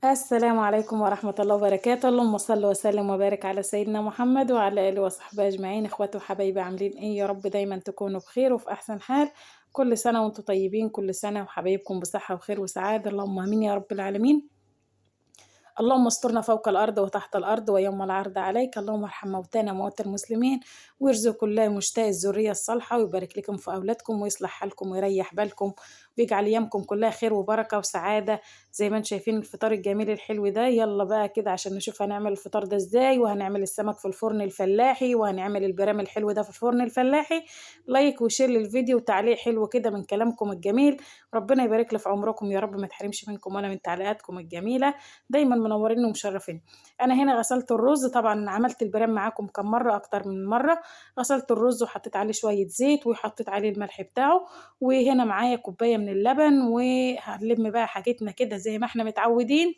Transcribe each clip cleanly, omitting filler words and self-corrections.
السلام عليكم ورحمة الله وبركاته، اللهم صل وسلم وبارك على سيدنا محمد وعلى آله وصحبه أجمعين. إخواتي وحبايبي عاملين إيه؟ يا رب دايما تكونوا بخير وفي أحسن حال. كل سنة وأنتم طيبين، كل سنة وحبايبكم بصحة وخير وسعادة، اللهم آمين يا رب العالمين. اللهم استرنا فوق الأرض وتحت الأرض ويوم العرض عليك. اللهم ارحم موتانا وموتى المسلمين، ويرزق كل مشتاق الذرية الصالحة، ويبارك لكم في أولادكم ويصلح حالكم ويريح بالكم، ويجعل أيامكم كلها خير وبركة وسعادة. زي ما انتم شايفين الفطار الجميل الحلو ده، يلا بقى كده عشان نشوف هنعمل الفطار ده ازاي، وهنعمل السمك في الفرن الفلاحي، وهنعمل البرام الحلو ده في الفرن الفلاحي. لايك وشير للفيديو وتعليق حلو كده من كلامكم الجميل. ربنا يبارك لي في عمركم يا رب، ما تحرمش منكم ولا من تعليقاتكم الجميلة. دايما منورين ومشرفين. انا هنا غسلت الرز، طبعا عملت البرام معاكم كم مره، اكتر من مره. غسلت الرز وحطيت عليه شويه زيت وحطيت عليه الملح بتاعه، وهنا معايا كوبايه من اللبن، وهنلم بقى حاجتنا كده زي ما احنا متعودين،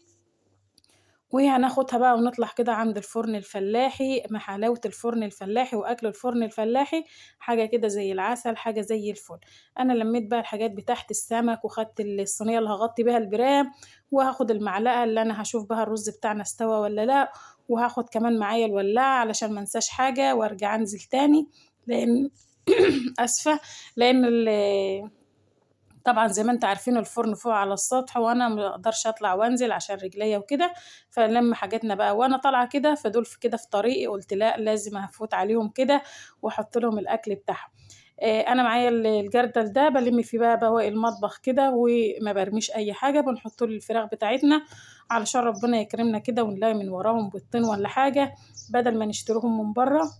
وهناخدها بقى ونطلع كده عند الفرن الفلاحي. ما حلاوة الفرن الفلاحي وأكل الفرن الفلاحي، حاجة كده زي العسل، حاجة زي الفل. أنا لميت بقى الحاجات بتاعت السمك، وخدت الصينية اللي هغطي بيها البرام، وهاخد المعلقة اللي أنا هشوف بها الرز بتاعنا استوى ولا لأ، وهاخد كمان معايا الولاعة علشان ما انساش حاجة وارجع انزل تاني، لأن أسفة، لأن طبعا زي ما انت عارفين الفرن فوق على السطح، وانا ما اقدرش اطلع وانزل عشان رجليا وكده. فلما حاجاتنا بقى وانا طالعه كده، فدول في كده في طريقي، قلت لا لازم هفوت عليهم كده واحط لهم الاكل بتاعهم. انا معايا الجردل ده بلم فيه بقى بواقي المطبخ كده، وما برميش اي حاجه، بنحط له الفراخ بتاعتنا علشان ربنا يكرمنا كده ونلاقي من وراهم بيضتين ولا حاجه، بدل ما نشتروهم من بره.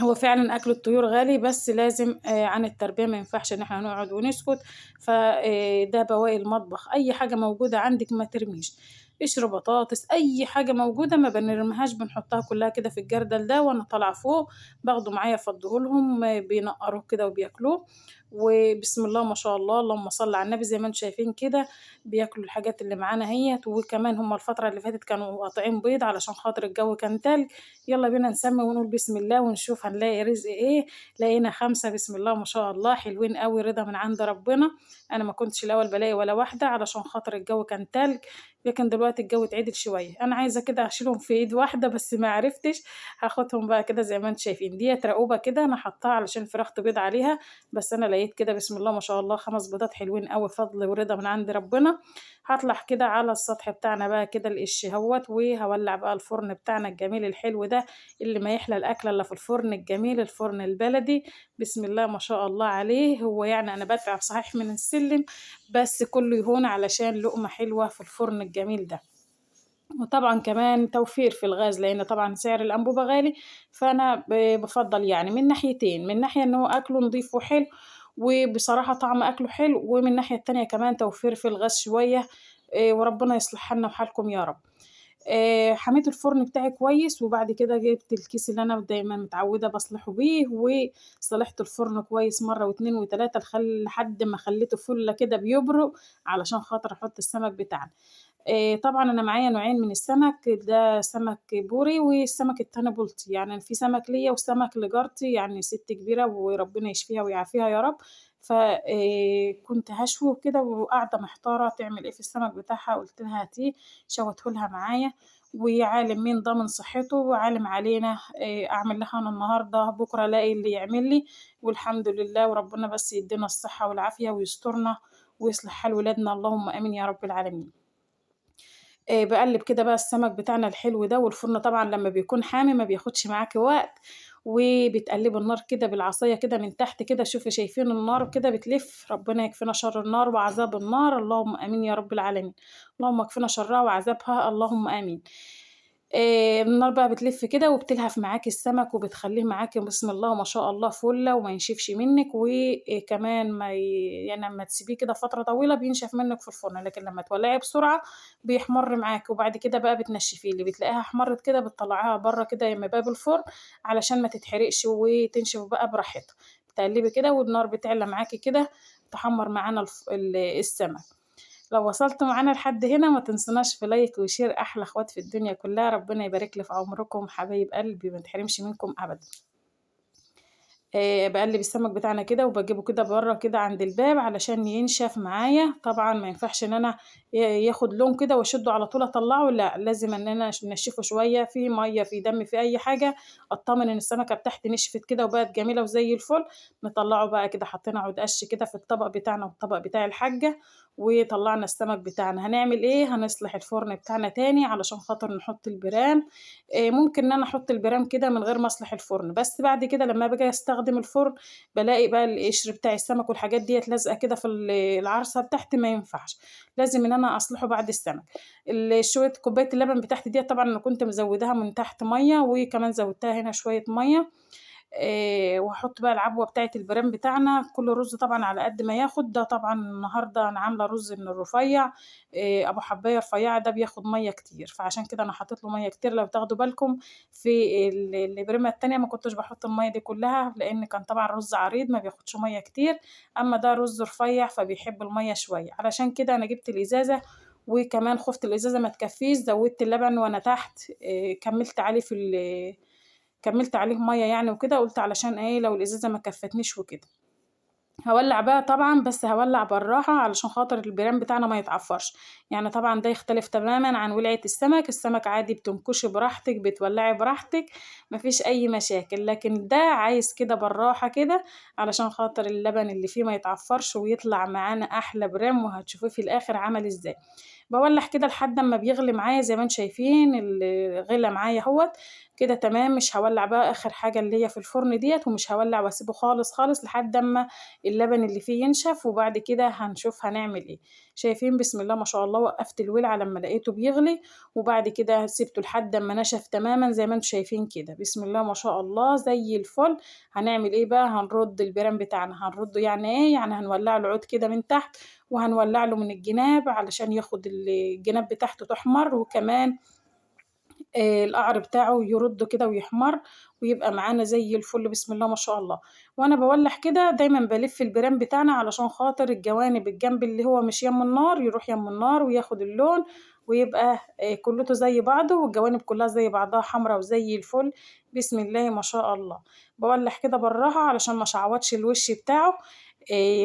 هو فعلا اكل الطيور غالي، بس لازم عن التربية ما ينفعش ان احنا نقعد ونسكت. فده بواقي المطبخ، اي حاجة موجودة عندك ما ترميش، قشر بطاطس، اي حاجة موجودة ما بنرميهاش، بنحطها كلها كده في الجردل ده، وانا طالعة فوق باخده معايا افضهولهم، بينقروه كده وبياكلوه. وبسم الله ما شاء الله، اللهم صل على النبي، زي ما انتم شايفين كده بياكلوا الحاجات اللي معانا هيت. وكمان هم الفترة اللي فاتت كانوا قاطعين بيض علشان خاطر الجو كان تلج. يلا بينا نسمي ونقول بسم الله ونشوف هنلاقي رزق ايه. لقينا 5 بسم الله ما شاء الله، حلوين قوي، رضا من عند ربنا. انا ما كنتش الاول بلاقي ولا واحدة علشان خاطر الجو كان تلج، لكن دلوقتي الجو اتعدل شوية. انا عايزة كده اشيلهم في ايد واحدة بس ما عرفتش. هاخدهم بقى كده زي ما انتم شايفين، ديت رقوبة كده انا حطاها علشان الفراخ تبيض عليها، بس انا لقيت كده بسم الله ما شاء الله 5 بيضات حلوين قوي، فضل ورضا من عند ربنا. هطلع كده على السطح بتاعنا بقى كده القش هوت، وهولع بقى الفرن بتاعنا الجميل الحلو ده، اللي ما يحلى الأكلة إلا في الفرن الجميل، الفرن البلدي. بسم الله ما شاء الله عليه. هو يعني أنا بتعب صحيح من السلم، بس كله يهون علشان لقمة حلوة في الفرن الجميل ده. وطبعا كمان توفير في الغاز، لأن طبعا سعر الأنبوبة غالي. فأنا بفضل يعني من ناحيتين، من ناحية إن هو أكله نضيف وحلو، وبصراحة طعم أكله حلو، ومن الناحية التانية كمان توفير في الغاز شوية. وربنا يصلح حالنا وحالكم يا رب. حميت الفرن بتاعي كويس، وبعد كده جبت الكيس اللي أنا دايمًا متعودة باصلحه بيه، وصلحت الفرن كويس مرة و2 و3 لحد ما خليته فُلّة كده بيبرق، علشان خاطر أحط السمك بتاعنا. طبعًا أنا معايا نوعين من السمك، ده سمك بوري والسمك التاني بلطي، يعني في سمك ليّا وسمك لجارتي، يعني سِت كبيرة وربنا يشفيها ويعافيها يا رب. ف كنت هاشويه وكده، وقاعدة محتارة تعمل إيه في السمك بتاعها، قُلت لها هاتيه، شوته لها معايا، وعالم مين ضامن صحته وعالم علينا. أعمل لها أنا النهارده، بكرة ألاقي اللي يعمل لي، والحمد لله. وربنا بس يدينا الصحة والعافية ويسترنا ويصلح حال ولادنا، اللهم آمين يا رب العالمين. باقلِّب كده بقى السمك بتاعنا الحلو ده، والفرن طبعًا لمّا بيكون حامي ما بياخدش معاكِ وقت، وبتقلِّبي النار كده بالعصاية كده من تحت كده، شوفي شايفين النار كده بتلِف، ربنا يكفينا شر النار وعذاب النار، اللهم آمين يا رب العالمين. اللهم اكفنا شرها وعذابها، اللهم آمين. النار بقى بتلِف كده وبتلهف معاكِ السمك، وبتخلّيه معاكِ بسم الله ما شاء الله فُلّة وما ينشفش منِّك، وكمان ما يعني لمّا تسيبيه كده فترة طويلة بينشف منِّك في الفرن، لكن لمّا تولّعي بسرعة بيحمَر معاكِ، وبعد كده بقى بتنشّفيه، اللي بتلاقيها احمرِت كده بتطلّعيها برّه كده من باب الفرن علشان ما تتحرقش وتنشف بقى براحتها. بتقلّبي كده والنار بتعلى معاكِ كده، تحمّر معانا السمك. لو وصلتوا معانا لحد هنا ما تنسوناش في لايك وشير، أحلى أخوات في الدنيا كلّها، ربنا يبارك لي في عمركم حبايب قلبي، ما نتحرمش منكم أبدًا. باقلّب السمك بتاعنا كده وباجيبه كده برّه كده عند الباب علشان ينشف معايا، طبعًا ما ينفعش إن أنا ياخد لون كده واشدّه على طول أطلّعه لأ، لازم إن أنا أنشّفه شوية، فيه مَيّة، فيه دم، فيه أي حاجة، أطمن إن السمكة بتاعتي نشفت كده وبقت جميلة وزي الفل، نطلّعه بقى كده حطينا عود قش كده في الطبق بتاعنا والطبق بتاع الحاجة، وطلّعنا السمك بتاعنا، هنعمل إيه، هنصلح الفرن بتاعنا تاني علشان خاطر نحط البرام. ممكن إن أنا أحُط البرام كده من غير ما أصلح الفرن، بس بعد كده لمّا باجي أستخدم الفرن، بالاقي بقى القشر بتاع السمك والحاجات ديّة لازقة كده في العارصة بتاعتي ما ينفعش، لازم إن أنا أصلحه بعد السمك. شوية كوباية اللبن بتاعتي ديّة طبعًا أنا كنت مزوّداها من تحت مَيّة، وكمان زوّدتها هنا شوية مَيّة. وهاحط بقى العبوة بتاعة البرام بتاعنا، كل رُز طبعًا على قد ما ياخد، ده طبعًا النهارده أنا عاملة رُز من الرفيّع، أبو حبّاية رفيّعة ده بياخد مَيّة كتير، فعشان كده أنا حطيت له مَيّة كتير لو تاخدوا بالكم، في البريمة التانية ما كنتش باحط المَيّة دي كلّها، لإن كان طبعًا رُز عريض ما بياخدش مَيّة كتير، أمّا ده رُز رفيّع فبيحب المَيّة شوية، علشان كده أنا جِبت الإزازة، وكمان خُفت الإزازة ما تكفّيش، زوّدت اللبن وأنا تحت، كمّلت عليه مَيّة يعني وكده، قُلت علشان إيه لو الإزازة ما كفّتنيش وكده. هاولّع بقى طبعًا، بس هاولّع بالراحة علشان خاطر البيران بتاعنا ما يتعفّرش، يعني طبعًا ده يختلف تمامًا عن ولعة السمك، السمك عادي بتنكشي براحتك، بتولّعي براحتك، ما فيش أي مشاكل، لكن ده عايز كده بالراحة كده علشان خاطر اللبن اللي فيه ما يتعفّرش ويطلع معانا أحلى برام وهتشوفوه في الآخر عمل إزاي. باولّع كده لحد أمّا بيغلي معايا زي ما أنتم شايفين غِلى معايا أهوّة، كده تمام، مش هاولّع بقى آخر حاجة اللي هي في الفرن ديّة ومش هاولّع واسيبه خالص، خالص لحد أمّا اللبن اللي فيه ينشف، وبعد كده هنشوف هنعمل إيه. شايفين بسم الله ما شاء الله وقّفت الولعة لمّا لقيته بيغلي، وبعد كده سِبته لحد أمّا نشف تمامًا زي ما أنتم شايفين كده، بسم الله ما شاء الله زي الفل. هنعمل إيه بقى، هنرُد البيران بتاعنا، هنرُدّه يعني إيه، يعني هنولّع له عود كده من تحت، وهنولّع له من الجناب علشان ياخد الجناب بتاعته تحمر، وكمان القعر بتاعه يرُد كده ويحمر، ويبقى معانا زي الفل بسم الله ما شاء الله. وأنا باولّع كده دايمًا بالِف البيران بتاعنا علشان خاطر الجنب اللي هو مش يَمّ النار يروح يَمّ النار وياخد اللون، ويبقى كُلّته زي بعضه والجوانب كلّها زي بعضها حمرا وزي الفل، بسم الله ما شاء الله. باولّع كده بالراحة علشان ما أشعوطش الوش بتاعه،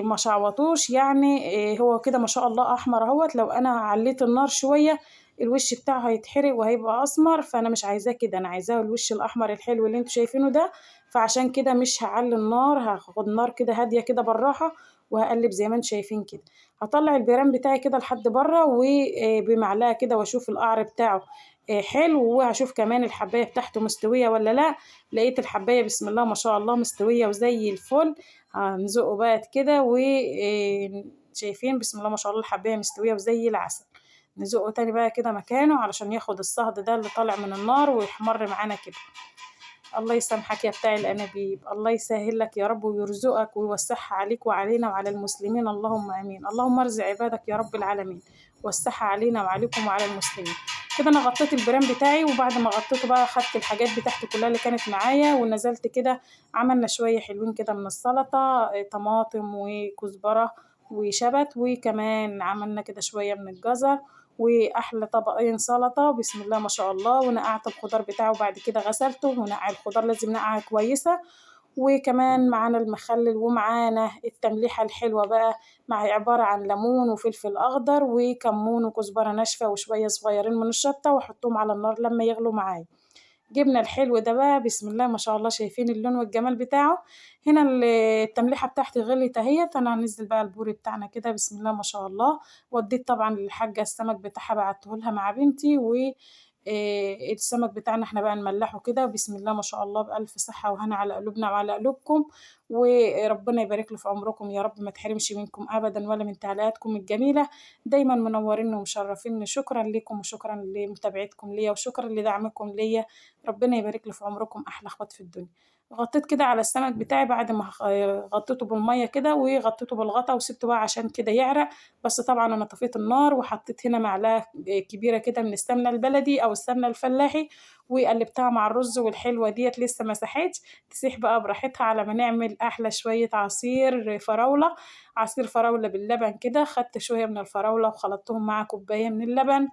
ما أشعوطوش يعني، هو كده ما شاء الله أحمر أهوّة، لو أنا علّيت النار شوية الوش بتاعه هيتحرق وهيبقى أسمر، فأنا مش عايزاه كده، أنا عايزاه الوش الأحمر الحلو اللي أنتم شايفينه ده، فعشان كده مش هاعلّي النار، هاخد نار كده هادية كده بالراحة، وهاقلّب زي ما أنتم شايفين كده. هاطلّع البيران بتاعي كده لحد برّه، بمعلقة كده واشوف القعر بتاعه حلو، وهاشوف كمان الحباية بتاعته مستوية والّا لأ، لقيت الحباية بسم الله ما شاء الله مستوية وزي الفل، هنزقه بقى كده شايفين بسم الله ما شاء الله الحباية مستوية وزي العسل. نزقه تاني بقى كده مكانه علشان ياخد الصهد ده اللي طالع من النار ويحمر معانا كده. الله يسامحك يا بتاع الأنابيب، الله يسهّل لك يا رب ويرزقك ويوسّعها عليك وعلينا وعلى المسلمين اللهم آمين، اللهم ارزق عبادك يا رب العالمين، وسّعها علينا وعليكم وعلى المسلمين. كده أنا غطّيت البرام بتاعي، وبعد ما غطّيته بقى خدت الحاجات بتاعتي كلّها اللي كانت معايا ونزلت كده، عملنا شوية حلوين كده من السلطة، طماطم وكزبرة وشبت، وكمان عملنا كده شوية من الجزر، وأحلى طبقين سلطة بسم الله ما شاء الله، ونقعت الخضار بتاعه وبعد كده غسلته، ونقع الخضار لازم نقعة كويسة، وكمان معانا المخلل ومعانا التمليحة الحلوة بقى عبارة عن ليمون وفلفل أخضر وكمون وكزبرة ناشفة وشوية صغيرين من الشطة وأحطهم على النار لمّا يغلوا معايا. جبنا الحلو ده بقى بسم الله ما شاء الله شايفين اللون والجمال بتاعه، هنا التمليحة بتاعتي غليت أهيّة، أنا هانزّل بقى البوري بتاعنا كده بسم الله ما شاء الله، ودّيت طبعًا للحاجة السمك بتاعها بعته لها مع بنتي، السمك بتاعنا إحنا بقى نملّحه كده بسم الله ما شاء الله بألف صحة وهنا على قلوبنا وعلى قلوبكم، وربنا يبارك له في عمركم يا رب ما تحرمش منكم أبدًا ولا من تعليقاتكم الجميلة، دايمًا منورينّي ومشرفينّي، شكرًا ليكم وشكرًا لمتابعتكم ليّا وشكرًا لدعمكم ليّا. ربنا يبارك لي في عمركم أحلى أخوات في الدنيا. غطيت كده على السمك بتاعي بعد ما غطيته بالمَيّة كده وغطيته بالغطا وسِبته بقى عشان كده يعرق، بس طبعًا أنا طفيت النار وحطيت هنا معلقة كبيرة كده من السمنة البلدي أو السمنة الفلاحي، وقلّبتها مع الرز والحلوة ديّة لسه ما ساحتش، تسيح بقى براحتها على ما نعمل أحلى شوية عصير فراولة، عصير فراولة باللبن كده، خدت شوية من الفراولة وخلطتهم مع كوباية من اللبن.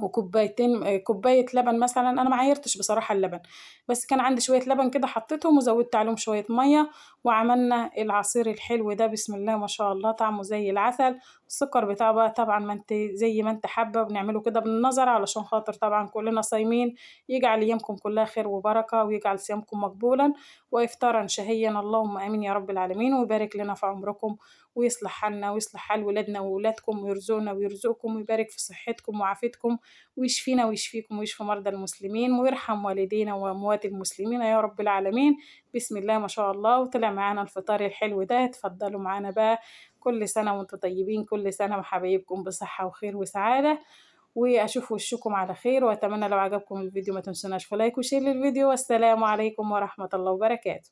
وكوبايتين كوباية لبن مثلًا، أنا ما عايرتش بصراحة اللبن، بس كان عندي شوية لبن كده حطيتهم وزوّدت عليهم شوية مَيّة، وعملنا العصير الحلو ده بسم الله ما شاء الله طعمه زي العسل. السكر بتاعه بقى طبعًا ما أنتِ زي ما أنتِ حابة، بنعمله كده بالنظر علشان خاطر طبعًا كلنا صايمين، يجعل أيامكم كلها خير وبركة، ويجعل صيامكم مقبولًا وإفطارًا شهيًّا، اللهم آمين يا رب العالمين، ويبارك لنا في عمركم، ويصلح حالنا ويصلح حال ولادنا وولادكم، ويرزقنا ويرزقكم، ويبارك في صحتكم وعافيتكم، ويشفينا ويشفيكم ويشفي مرضى المسلمين، ويرحم والدينا وأموات المسلمين يا رب العالمين. بسم الله ما شاء الله، وطلع معانا الفطار الحلو ده، اتفضلوا معانا بقى. كل سنة وانتم طيبين، كل سنة وحبايبكم بصحة وخير وسعادة، وأشوف وشكم على خير. وأتمنى لو عجبكم الفيديو ما تنسوناش في لايك وشير للفيديو، والسلام عليكم ورحمة الله وبركاته.